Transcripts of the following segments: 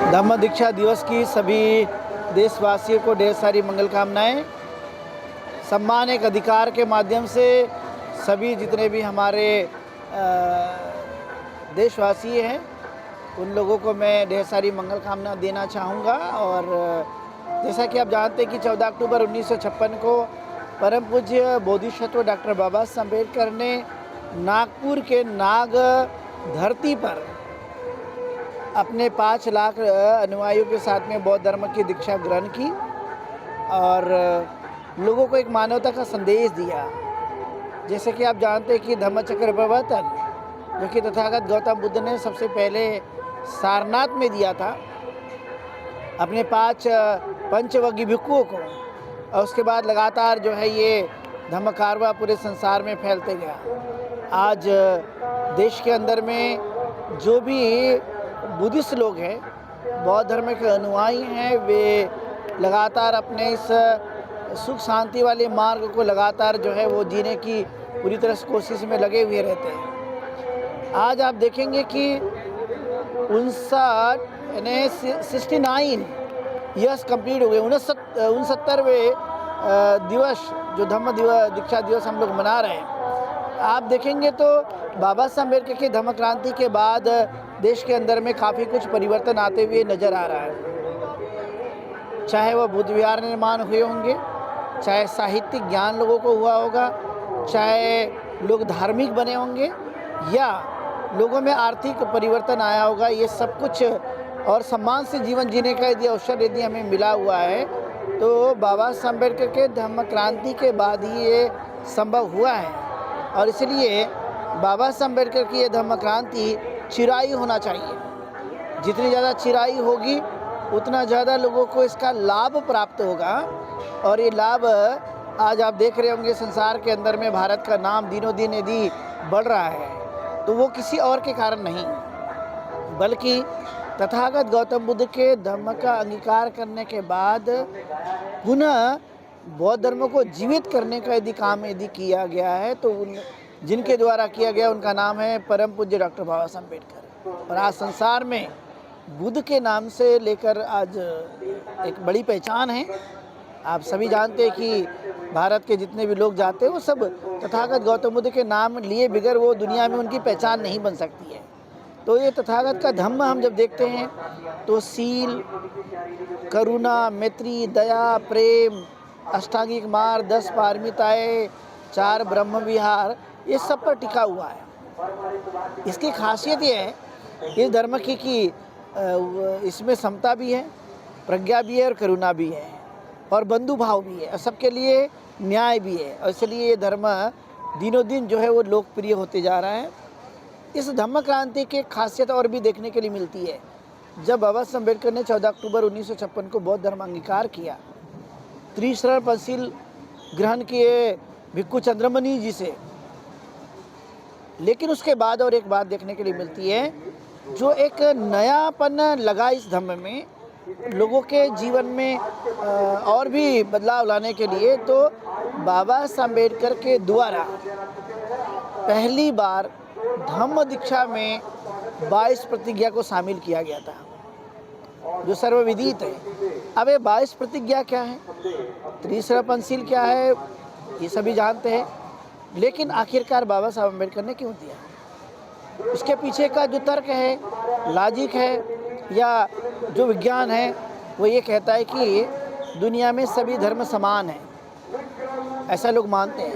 धम्म दीक्षा दिवस की सभी देशवासियों को ढेर सारी मंगल कामनाएं। सम्मान एक अधिकार के माध्यम से सभी जितने भी हमारे देशवासी हैं उन लोगों को मैं ढेर सारी मंगल कामना देना चाहूँगा। और जैसा कि आप जानते हैं कि 14 अक्टूबर 1956 को परम पूज्य बोधिसत्व डॉक्टर बाबा साहब अम्बेडकर ने नागपुर के नाग धरती पर अपने 5 लाख अनुयायियों के साथ में बौद्ध धर्म की दीक्षा ग्रहण की और लोगों को एक मानवता का संदेश दिया। जैसे कि आप जानते हैं कि धम्मचक्र प्रवर्तन जो कि तथागत गौतम बुद्ध ने सबसे पहले सारनाथ में दिया था अपने 5 पंचवग्गी भिक्षुओं को, और उसके बाद लगातार जो है ये धम्म कारवा पूरे संसार में फैलते गया। आज देश के अंदर में जो भी बुद्धिस्ट लोग हैं, बौद्ध धर्म के अनुयायी हैं, वे लगातार अपने इस सुख शांति वाले मार्ग को लगातार जो है वो जीने की पूरी तरह से कोशिश में लगे हुए रहते हैं। आज आप देखेंगे कि 69 ईयर्स कंप्लीट हो गए, 69वें दिवस जो धम्म दीक्षा दिवस हम लोग मना रहे हैं। आप देखेंगे तो बाबा साहब अम्बेडकर की धम्म क्रांति के बाद देश के अंदर में काफ़ी कुछ परिवर्तन आते हुए नज़र आ रहा है। चाहे वह बुद्ध विहार निर्माण हुए होंगे, चाहे साहित्यिक ज्ञान लोगों को हुआ होगा, चाहे लोग धार्मिक बने होंगे या लोगों में आर्थिक परिवर्तन आया होगा, ये सब कुछ और सम्मान से जीवन जीने का यदि अवसर यदि हमें मिला हुआ है तो बाबा साहब अम्बेडकर के धम्म क्रांति के बाद ही ये संभव हुआ है। और इसलिए बाबा साहब अम्बेडकर की ये धम्म क्रांति चिराई होना चाहिए। जितनी ज़्यादा चिराई होगी उतना ज़्यादा लोगों को इसका लाभ प्राप्त होगा। और ये लाभ आज आप देख रहे होंगे संसार के अंदर में भारत का नाम दिनों दिन यदि बढ़ रहा है तो वो किसी और के कारण नहीं, बल्कि तथागत गौतम बुद्ध के धर्म का अंगीकार करने के बाद पुनः बौद्ध धर्म को जीवित करने का यदि काम यदि किया गया है तो जिनके द्वारा किया गया उनका नाम है परम पूज्य डॉक्टर बाबा साहब अम्बेडकर। और आज संसार में बुद्ध के नाम से लेकर आज एक बड़ी पहचान है। आप सभी जानते हैं कि भारत के जितने भी लोग जाते हैं वो सब तथागत गौतम बुद्ध के नाम लिए बगैर वो दुनिया में उनकी पहचान नहीं बन सकती है। तो ये तथागत का धम्म हम जब देखते हैं तो शील, करुणा, मैत्री, दया, प्रेम, अष्टांगिक मार्ग, 10 पारमिताएं, 4 ब्रह्म विहार, ये सब पर टिका हुआ है। इसकी खासियत ये है इस धर्म की कि इसमें समता भी है, प्रज्ञा भी है और करुणा भी है और बंधु भाव भी है और सबके लिए न्याय भी है। और इसलिए ये धर्म दिनों दिन जो है वो लोकप्रिय होते जा रहा है। इस धम्म क्रांति की खासियत और भी देखने के लिए मिलती है। जब बाबा साहब अम्बेडकर ने 14 अक्टूबर 1956 को बौद्ध धर्म अंगीकार किया, त्रिशरण पंचशील ग्रहण किए भिक्खु चंद्रमणि जी से, लेकिन उसके बाद और एक बात देखने के लिए मिलती है, जो एक नयापन लगा इस धम्म में लोगों के जीवन में और भी बदलाव लाने के लिए, तो बाबा साहब अम्बेडकर के द्वारा पहली बार धम्म दीक्षा में 22 प्रतिज्ञा को शामिल किया गया था, जो सर्वविदित है। अब ये 22 प्रतिज्ञा क्या है, त्रिशरण पंचशील क्या है, ये सभी जानते हैं, लेकिन आखिरकार बाबा साहब अम्बेडकर ने क्यों दिया? इसके पीछे का जो तर्क है, लॉजिक है या जो विज्ञान है, वो ये कहता है कि दुनिया में सभी धर्म समान हैं, ऐसा लोग मानते हैं।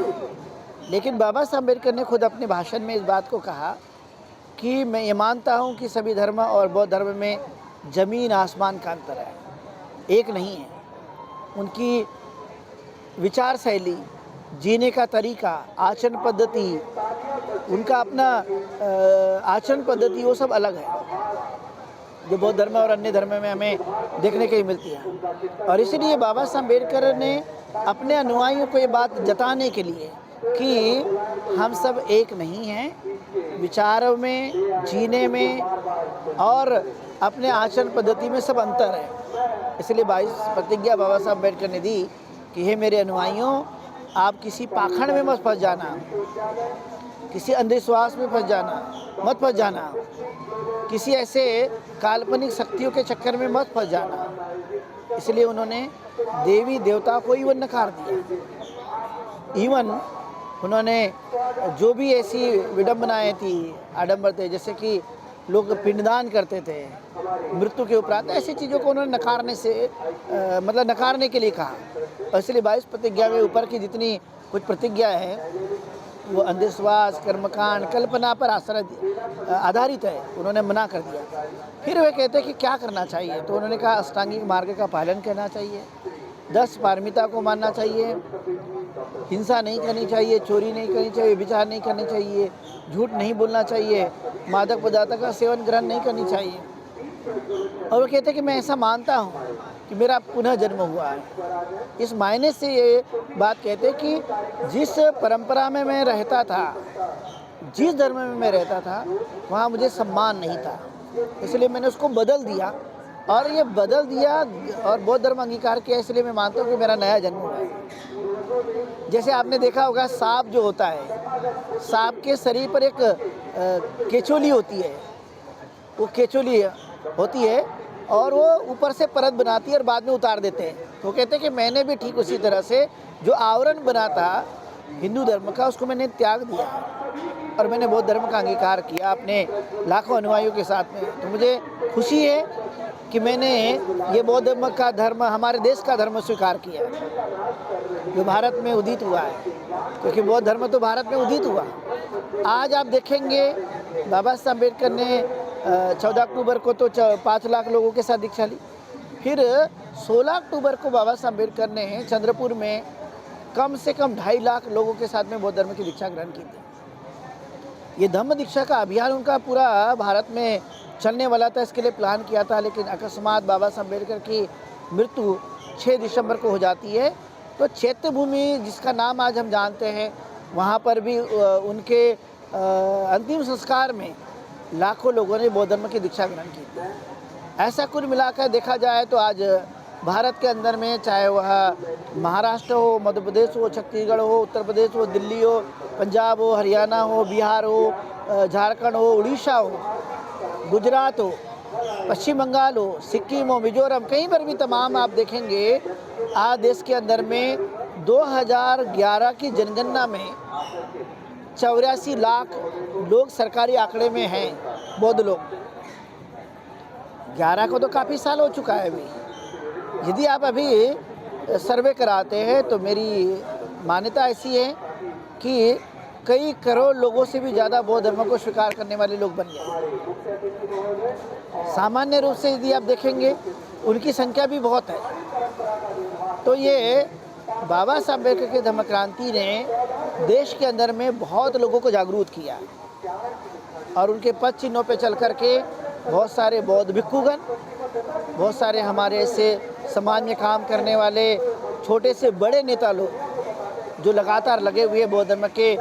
लेकिन बाबा साहब अम्बेडकर ने खुद अपने भाषण में इस बात को कहा कि मैं ये मानता हूँ कि सभी धर्म और बौद्ध धर्म में ज़मीन आसमान का अंतर है, एक नहीं है। उनकी विचार शैली, जीने का तरीका, आचरण पद्धति, उनका अपना आचरण पद्धति वो सब अलग है, जो बौद्ध धर्म और अन्य धर्म में हमें देखने के लिए मिलती है। और इसीलिए बाबा साहब अम्बेडकर ने अपने अनुयायियों को ये बात जताने के लिए कि हम सब एक नहीं हैं, विचारों में, जीने में और अपने आचरण पद्धति में सब अंतर है। इसलिए 22 प्रतिज्ञा बाबा साहब अम्बेडकर ने दी कि हे मेरे अनुयायियों, आप किसी पाखंड में मत फंस जाना, किसी अंधविश्वास में मत फंस जाना, किसी ऐसे काल्पनिक शक्तियों के चक्कर में मत फंस जाना। इसलिए उन्होंने देवी देवता को इवन नकार दिया। इवन उन्होंने जो भी ऐसी विडंबनाएं थी, आडंबर थे, जैसे कि लोग पिंडदान करते थे मृत्यु के उपरांत, ऐसी चीज़ों को उन्होंने नकारने के लिए कहा। और इसलिए 22 प्रतिज्ञा में ऊपर की जितनी कुछ प्रतिज्ञा है वो अंधविश्वास, कर्मकांड, कल्पना पर आधारित है, उन्होंने मना कर दिया। फिर वे कहते हैं कि क्या करना चाहिए, तो उन्होंने कहा अष्टांगिक मार्ग का पालन करना चाहिए, 10 पारमिता को मानना चाहिए, हिंसा नहीं करनी चाहिए, चोरी नहीं करनी चाहिए, विचार नहीं करनी चाहिए, झूठ नहीं बोलना चाहिए, मादक पदार्थ का सेवन ग्रहण नहीं करनी चाहिए। और वो कहते हैं कि मैं ऐसा मानता हूँ कि मेरा पुनः जन्म हुआ है। इस मायने से ये बात कहते हैं कि जिस परंपरा में मैं रहता था, जिस धर्म में मैं रहता था, वहाँ मुझे सम्मान नहीं था, इसलिए मैंने उसको बदल दिया और ये बदल दिया और बौद्ध धर्म अंगीकार किया। इसलिए मैं मानता हूँ कि मेरा नया जन्म हुआ है। जैसे आपने देखा होगा, सांप जो होता है, सांप के शरीर पर एक केचोली होती है, वो केचोली होती है और वो ऊपर से परत बनाती है और बाद में उतार देते हैं। तो कहते हैं कि मैंने भी ठीक उसी तरह से जो आवरण बना था हिंदू धर्म का, उसको मैंने त्याग दिया और मैंने बौद्ध धर्म का अंगीकार किया अपने लाखों अनुयायियों के साथ में। तो मुझे खुशी है कि मैंने ये बौद्ध धर्म का धर्म, हमारे देश का धर्म स्वीकार किया जो भारत में उदित हुआ है, क्योंकि बौद्ध धर्म तो भारत में उदित हुआ। आज आप देखेंगे बाबा साहब अम्बेडकर ने 14 अक्टूबर को तो 5 लाख लोगों के साथ दीक्षा ली। फिर 16 अक्टूबर को बाबा साहब अम्बेडकर ने चंद्रपुर में कम से कम 2.5 लाख लोगों के साथ में बौद्ध धर्म की दीक्षा ग्रहण की थी। ये धम्म दीक्षा का अभियान उनका पूरा भारत में चलने वाला था, इसके लिए प्लान किया था, लेकिन अकस्मात बाबा साहब अम्बेडकर की मृत्यु 6 दिसंबर को हो जाती है। तो चैत्य भूमि, जिसका नाम आज हम जानते हैं, वहाँ पर भी उनके अंतिम संस्कार में लाखों लोगों ने बौद्ध धर्म की दीक्षा ग्रहण की। ऐसा कुल मिलाकर देखा जाए तो आज भारत के अंदर में, चाहे वह महाराष्ट्र हो, मध्य प्रदेश हो, छत्तीसगढ़ हो, उत्तर प्रदेश हो, दिल्ली हो, पंजाब हो, हरियाणा हो, बिहार हो, झारखंड हो, उड़ीसा हो, गुजरात हो, पश्चिम बंगाल हो, सिक्किम हो, मिजोरम, कहीं पर भी तमाम आप देखेंगे आज देश के अंदर में 2011 की जनगणना में 84 लाख लोग सरकारी आंकड़े में हैं बौद्ध लोग। 11 को तो काफ़ी साल हो चुका है अभी। यदि आप अभी सर्वे कराते हैं तो मेरी मान्यता ऐसी है कि कई करोड़ लोगों से भी ज़्यादा बौद्ध धर्म को स्वीकार करने वाले लोग बन गए। सामान्य रूप से यदि आप देखेंगे उनकी संख्या भी बहुत है। तो ये बाबा साहब अम्बेडकर के धम्म क्रांति ने देश के अंदर में बहुत लोगों को जागरूक किया और उनके पद चिन्हों पे चल कर के बहुत सारे बौद्ध भिक्षुगण, बहुत सारे हमारे ऐसे समाज में काम करने वाले छोटे से बड़े नेता लोग जो लगातार लगे हुए बौद्ध धर्म के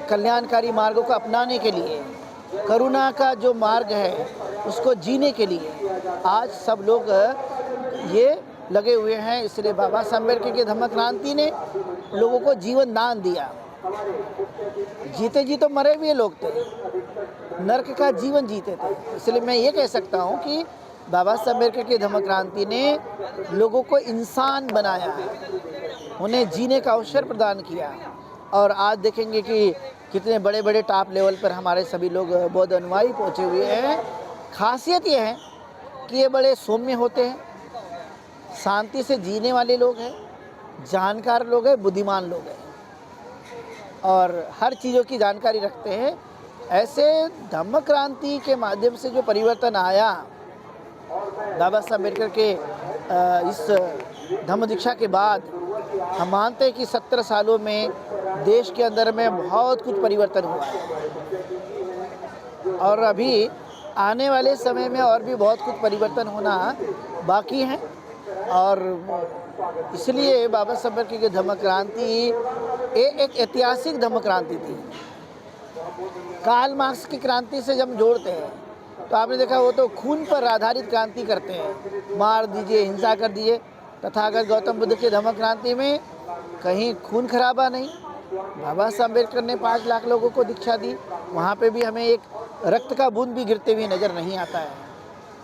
कल्याणकारी मार्गों को अपनाने के लिए, करुणा का जो मार्ग है उसको जीने के लिए आज सब लोग ये लगे हुए हैं। इसलिए बाबा साहब अम्बेडकर की धम्म क्रांति ने लोगों को जीवन दान दिया। जीते जी तो मरे हुए लोग थे, नरक का जीवन जीते थे। इसलिए मैं ये कह सकता हूँ कि बाबा साहब अम्बेडकर की धम्म क्रांति ने लोगों को इंसान बनाया, उन्हें जीने का अवसर प्रदान किया। और आज देखेंगे कि कितने बड़े बड़े टॉप लेवल पर हमारे सभी लोग बौद्ध अनुयायी पहुँचे हुए हैं। खासियत ये है कि ये बड़े सौम्य होते हैं, शांति से जीने वाले लोग हैं, जानकार लोग हैं, बुद्धिमान लोग हैं और हर चीज़ों की जानकारी रखते हैं। ऐसे धम्म क्रांति के माध्यम से जो परिवर्तन आया बाबा साहब अम्बेडकर के इस धम्म दीक्षा के बाद, हम मानते हैं कि 17 सालों में देश के अंदर में बहुत कुछ परिवर्तन हुआ है और अभी आने वाले समय में और भी बहुत कुछ परिवर्तन होना बाकी है। और इसलिए बाबा साहब अम्बेडकर की धम्म क्रांति एक ऐतिहासिक धम्म क्रांति थी। कार्ल मार्क्स की क्रांति से जब जोड़ते हैं तो आपने देखा वो तो खून पर आधारित क्रांति करते हैं, मार दीजिए, हिंसा कर दीजिए। तथागत गौतम बुद्ध की धम्म क्रांति में कहीं खून खराबा नहीं, बाबा साहब अम्बेडकर ने 5 लाख लोगों को दीक्षा दी, वहाँ पे भी हमें एक रक्त का बूंद भी गिरते हुए नज़र नहीं आता है।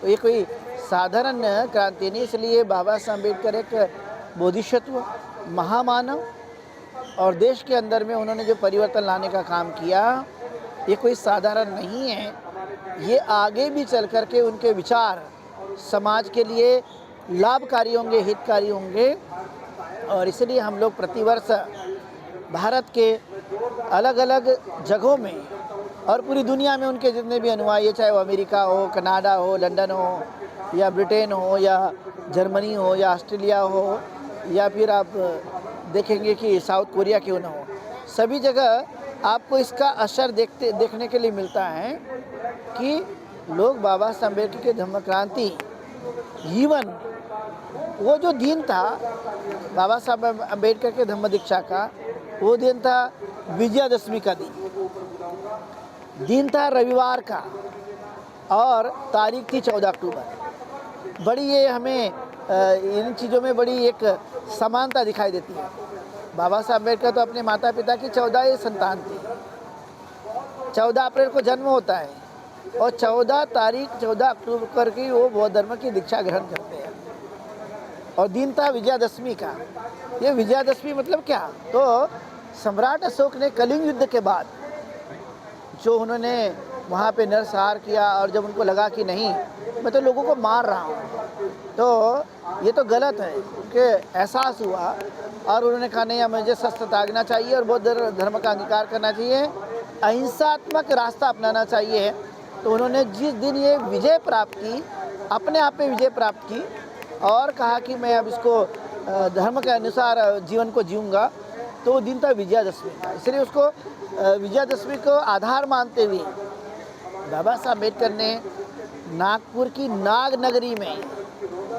तो ये कोई साधारण क्रांति नहीं, इसलिए बाबा साहब अम्बेडकर एक बोधिसत्व, महामानव, और देश के अंदर में उन्होंने जो परिवर्तन लाने का काम किया, ये कोई साधारण नहीं है। ये आगे भी चल कर के उनके विचार समाज के लिए लाभकारी होंगे, हितकारी होंगे, और इसलिए हम लोग प्रतिवर्ष भारत के अलग अलग जगहों में और पूरी दुनिया में उनके जितने भी अनुयायी, चाहे वो अमेरिका हो, कनाडा हो, लंदन हो, या ब्रिटेन हो, या जर्मनी हो, या ऑस्ट्रेलिया हो, या फिर आप देखेंगे कि साउथ कोरिया क्यों ना हो, सभी जगह आपको इसका असर देखने के लिए मिलता है कि लोग बाबा साहब अम्बेडकर के धम्म क्रांति, जीवन, वो जो दिन था बाबा साहब अम्बेडकर के धम्म दीक्षा का, वो दिन था विजयादशमी का दिन था रविवार का, और तारीख थी 14 अक्टूबर। बड़ी ये हमें इन चीज़ों में बड़ी एक समानता दिखाई देती है। बाबा साहब अम्बेडकर तो अपने माता पिता की 14 संतान थी। 14 अप्रैल को जन्म होता है और 14 अक्टूबर की वो बौद्ध धर्म की दीक्षा ग्रहण करते हैं, और दिन था विजयादशमी का। ये विजयादशमी मतलब क्या? तो सम्राट अशोक ने कलिंग युद्ध के बाद जो उन्होंने वहाँ पे नरसंहार किया, और जब उनको लगा कि नहीं, मैं तो लोगों को मार रहा हूँ, तो ये तो गलत है, उनके एहसास हुआ, और उन्होंने कहा नहीं, मुझे शस्त्र त्यागना चाहिए और बौद्ध धर्म का अंगीकार करना चाहिए, अहिंसात्मक रास्ता अपनाना चाहिए। तो उन्होंने जिस दिन ये विजय प्राप्त की, अपने आप पे विजय प्राप्त की, और कहा कि मैं अब इसको धर्म के अनुसार जीवन को जीऊँगा, तो वो दिन था विजयादशमी का। इसलिए उसको विजयादशमी को आधार मानते हुए बाबा साहब अम्बेडकर ने नागपुर की नाग नगरी में,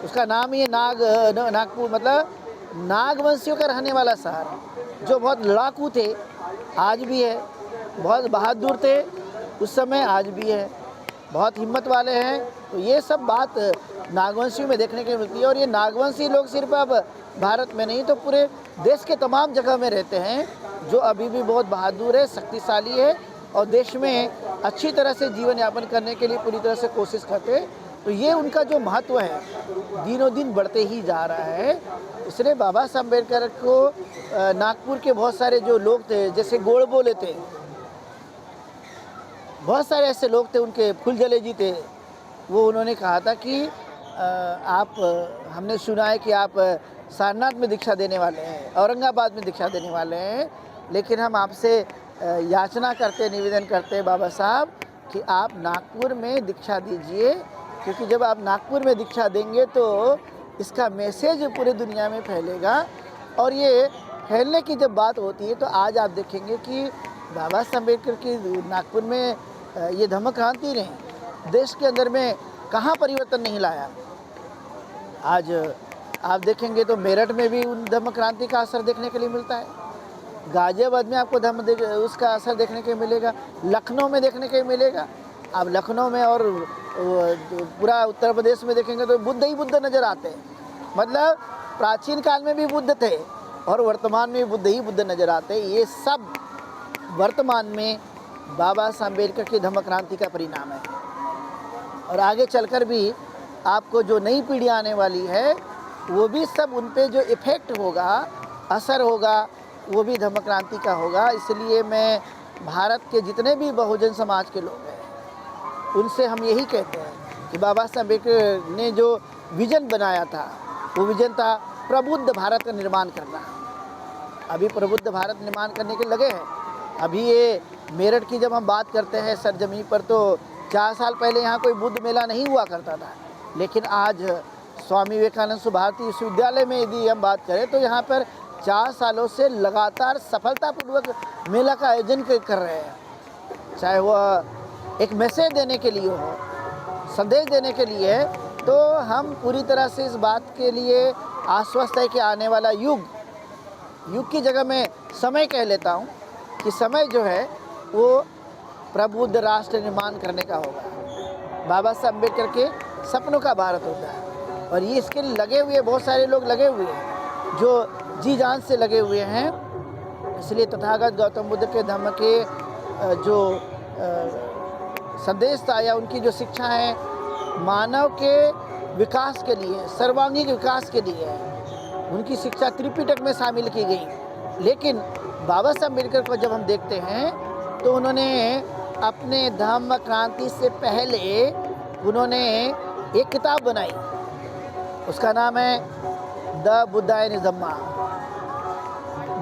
उसका नाम ही है नागपुर, मतलब नागवंशियों का रहने वाला शहर, जो बहुत लड़ाकू थे, आज भी है, बहुत बहादुर थे उस समय, आज भी है, बहुत हिम्मत वाले हैं। तो ये सब बात नागवंशियों में देखने को मिलती है, और ये नागवंशी लोग सिर्फ अब भारत में नहीं, तो पूरे देश के तमाम जगह में रहते हैं, जो अभी भी बहुत बहादुर है, शक्तिशाली है, और देश में अच्छी तरह से जीवन यापन करने के लिए पूरी तरह से कोशिश करते हैं। तो ये उनका जो महत्व है दिनों दिन बढ़ते ही जा रहा है। इसलिए बाबा साहब अम्बेडकर को नागपुर के बहुत सारे जो लोग थे, जैसे गोड़ बोले थे, बहुत सारे ऐसे लोग थे, उनके फुलझले जी थे, वो उन्होंने कहा था कि आप, हमने सुना है कि आप सारनाथ में दीक्षा देने वाले हैं, औरंगाबाद में दीक्षा देने वाले हैं, लेकिन हम आपसे याचना करते, निवेदन करते हैं बाबा साहब कि आप नागपुर में दीक्षा दीजिए, क्योंकि जब आप नागपुर में दीक्षा देंगे तो इसका मैसेज पूरे दुनिया में फैलेगा। और ये फैलने की जब बात होती है, तो आज आप देखेंगे कि बाबा साहब अम्बेडकर की नागपुर में ये धम्म क्रांति ने देश के अंदर में कहाँ परिवर्तन नहीं लाया। आज आप देखेंगे तो मेरठ में भी उन धम्म क्रांति का असर देखने के लिए मिलता है, गाजियाबाद में आपको उसका असर देखने के मिलेगा, लखनऊ में देखने के मिलेगा। आप लखनऊ में और पूरा उत्तर प्रदेश में देखेंगे तो बुद्ध ही बुद्ध नज़र आते हैं। मतलब प्राचीन काल में भी बुद्ध थे और वर्तमान में भी बुद्ध ही बुद्ध नज़र आते हैं। ये सब वर्तमान में बाबा साहब अम्बेडकर की धम्म क्रांति का परिणाम है, और आगे चलकर भी आपको जो नई पीढ़ी आने वाली है, वो भी सब उन पे जो इफ़ेक्ट होगा, असर होगा, वो भी धम्म क्रांति का होगा। इसलिए मैं भारत के जितने भी बहुजन समाज के लोग हैं, उनसे हम यही कहते हैं कि बाबा साहब अम्बेडकर ने जो विज़न बनाया था, वो विज़न था प्रबुद्ध भारत का निर्माण करना। अभी प्रबुद्ध भारत निर्माण करने के लगे हैं। अभी ये मेरठ की जब हम बात करते हैं सरजमी पर, तो 4 साल पहले यहाँ कोई बुद्ध मेला नहीं हुआ करता था, लेकिन आज स्वामी विवेकानंद सुभारती विश्वविद्यालय में यदि हम बात करें तो यहाँ पर 4 सालों से लगातार सफलतापूर्वक मेला का आयोजन कर रहे हैं। चाहे वह एक मैसेज देने के लिए हो, संदेश देने के लिए, तो हम पूरी तरह से इस बात के लिए आश्वस्त है कि आने वाला युग की जगह मैं समय कह लेता हूँ कि समय जो है वो प्रबुद्ध राष्ट्र निर्माण करने का होगा। बाबा साहब अम्बेडकर के सपनों का भारत होता है, और ये इसके लिए लगे हुए बहुत सारे लोग लगे हुए हैं, जो जी जान से लगे हुए हैं। इसलिए तथागत गौतम बुद्ध के धम्म के जो संदेश था या उनकी जो शिक्षा है मानव के विकास के लिए, सर्वांगीण विकास के लिए उनकी शिक्षा त्रिपिटक में शामिल की गई। लेकिन बाबा साहब अम्बेडकर को जब हम देखते हैं तो उन्होंने अपने धम्म क्रांति से पहले उन्होंने एक किताब बनाई, उसका नाम है द बुद्धायन धम्मा,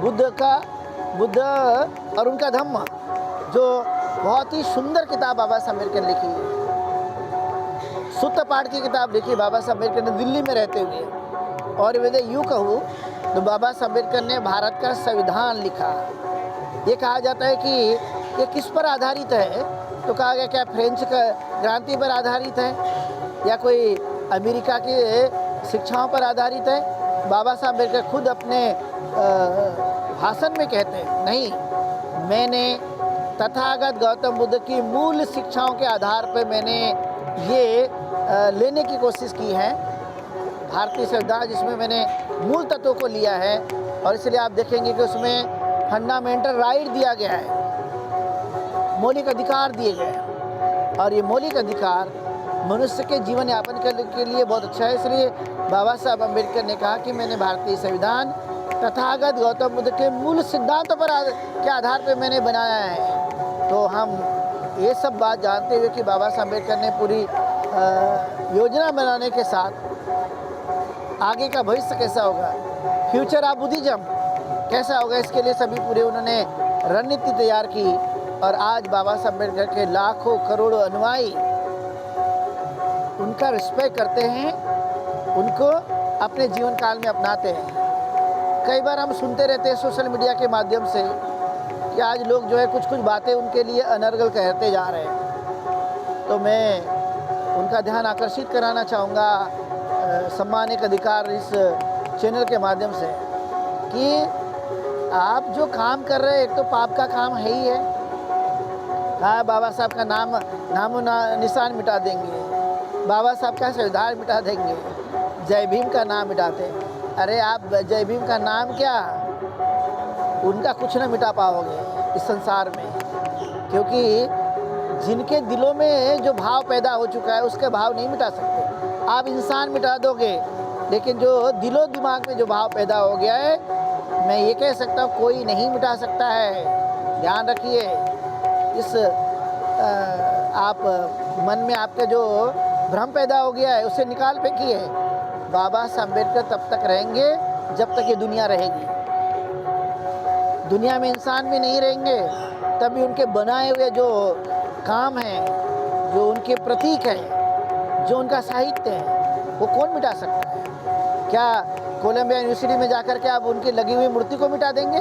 बुद्ध और उनका धम्म, जो बहुत ही सुंदर किताब बाबा साहब अम्बेडकर ने लिखी। सुत्त पाठ की किताब लिखी बाबा साहब अम्बेडकर ने दिल्ली में रहते हुए। और यदि यूँ कहूँ तो बाबा साहब अम्बेडकर ने भारत का संविधान लिखा। ये कहा जाता है कि ये किस पर आधारित है, तो कहा गया क्या फ्रेंच क्रांति पर आधारित है या कोई अमेरिका की शिक्षाओं पर आधारित है। बाबा साहब अम्बेडकर खुद अपने भाषण में कहते हैं, नहीं, मैंने तथागत गौतम बुद्ध की मूल शिक्षाओं के आधार पर मैंने ये लेने की कोशिश की है भारतीय संविधान, जिसमें मैंने मूल तत्वों को लिया है। और इसलिए आप देखेंगे कि उसमें फंडामेंटल राइट दिया गया है, मौलिक अधिकार दिए गए हैं, और ये मौलिक अधिकार मनुष्य के जीवन यापन के लिए बहुत अच्छा है। इसलिए बाबा साहब अम्बेडकर ने कहा कि मैंने भारतीय संविधान तथागत गौतम बुद्ध के मूल सिद्धांतों पर के आधार पर मैंने बनाया है। तो हम ये सब बात जानते हुए कि बाबा साहब अम्बेडकर ने पूरी योजना बनाने के साथ आगे का भविष्य कैसा होगा, फ्यूचर ऑफ बुद्धिज्म कैसा होगा, इसके लिए सभी पूरे उन्होंने रणनीति तैयार की। और आज बाबा साहब अम्बेडकर के लाखों करोड़ों अनुयायी उनका रिस्पेक्ट करते हैं, उनको अपने जीवन काल में अपनाते हैं। कई बार हम सुनते रहते हैं सोशल मीडिया के माध्यम से कि आज लोग जो है कुछ बातें उनके लिए अनर्गल कहते जा रहे हैं। तो मैं उनका ध्यान आकर्षित कराना चाहूँगा सम्मान एक अधिकार इस चैनल के माध्यम से कि आप जो काम कर रहे हैं, एक तो पाप का काम है ही है। हाँ, बाबा साहब का नामो निशान मिटा देंगे, बाबा साहब का संविधान मिटा देंगे, जय भीम का नाम मिटाते। अरे आप जय भीम का नाम क्या, उनका कुछ ना मिटा पाओगे इस संसार में, क्योंकि जिनके दिलों में जो भाव पैदा हो चुका है उसके भाव नहीं मिटा सकते। आप इंसान मिटा दोगे, लेकिन जो दिलो दिमाग में जो भाव पैदा हो गया है, मैं ये कह सकता हूँ कोई नहीं मिटा सकता है। ध्यान रखिए, इस आप मन में आपके जो भ्रम पैदा हो गया है उसे निकाल फेंकिए। बाबा साहब अम्बेडकर तब तक रहेंगे जब तक ये दुनिया रहेगी। दुनिया में इंसान भी नहीं रहेंगे तभी उनके बनाए हुए जो काम हैं, जो उनके प्रतीक हैं, जो उनका साहित्य है, वो कौन मिटा सकता है। क्या कोलंबिया यूनिवर्सिटी में जाकर के आप उनकी लगी हुई मूर्ति को मिटा देंगे,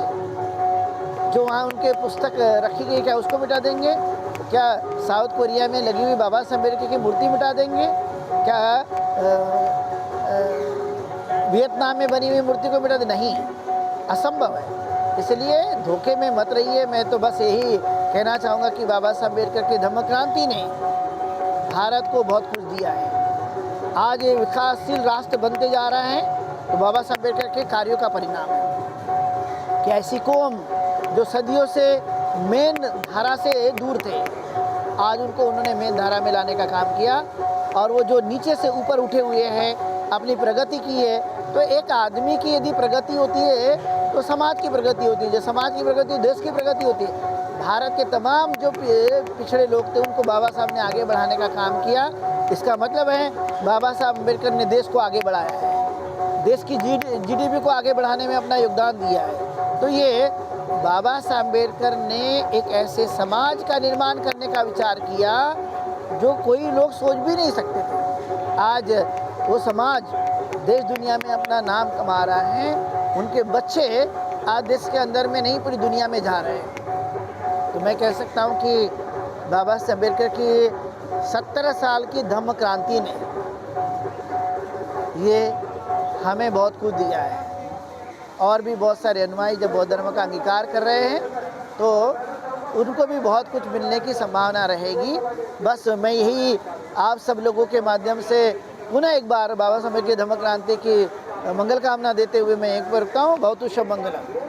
जो वहाँ उनके पुस्तक रखी गई क्या उसको मिटा देंगे। क्या साउथ कोरिया में लगी हुई बाबा साहब अम्बेडकर की मूर्ति मिटा देंगे, क्या वियतनाम में बनी हुई मूर्ति को मिटा देंगे, नहीं, असंभव है। इसलिए धोखे में मत रहिए। मैं तो बस यही कहना चाहूँगा कि बाबा साहब अम्बेडकर की धम्म क्रांति ने भारत को बहुत कुछ दिया है। आज ये विकासशील राष्ट्र बनते जा रहा है तो बाबा साहब अम्बेडकर के कार्यों का परिणाम है कि ऐसी कौम जो सदियों से मेन धारा से दूर थे, आज उनको उन्होंने मेन धारा में लाने का काम किया। और वो जो नीचे से ऊपर उठे हुए हैं, अपनी प्रगति की है। तो एक आदमी की यदि प्रगति होती है तो समाज की प्रगति होती है, जो समाज की प्रगति देश की प्रगति होती है। भारत के तमाम जो पिछड़े लोग थे उनको बाबा साहब ने आगे बढ़ाने का काम किया। इसका मतलब है बाबा साहब अम्बेडकर ने देश को आगे बढ़ाया है, देश की जीडीपी को आगे बढ़ाने में अपना योगदान दिया है। तो ये बाबा साहब अम्बेडकर ने एक ऐसे समाज का निर्माण करने का विचार किया जो कोई लोग सोच भी नहीं सकते थे। आज वो समाज देश दुनिया में अपना नाम कमा रहा है। उनके बच्चे आज देश के अंदर में नहीं पूरी दुनिया में जा रहे हैं। तो मैं कह सकता हूँ कि बाबा साहब अम्बेडकर की 17 साल की धम्म क्रांति ने ये हमें बहुत कुछ दिया है। और भी बहुत सारे अनुयायी जब बौद्ध धर्म का अंगीकार कर रहे हैं तो उनको भी बहुत कुछ मिलने की संभावना रहेगी। बस मैं यही आप सब लोगों के माध्यम से पुनः एक बार बाबा साहब की धम्म क्रांति की मंगल कामना देते हुए मैं एक बार रुकता हूँ। बहुत शुभ मंगलम।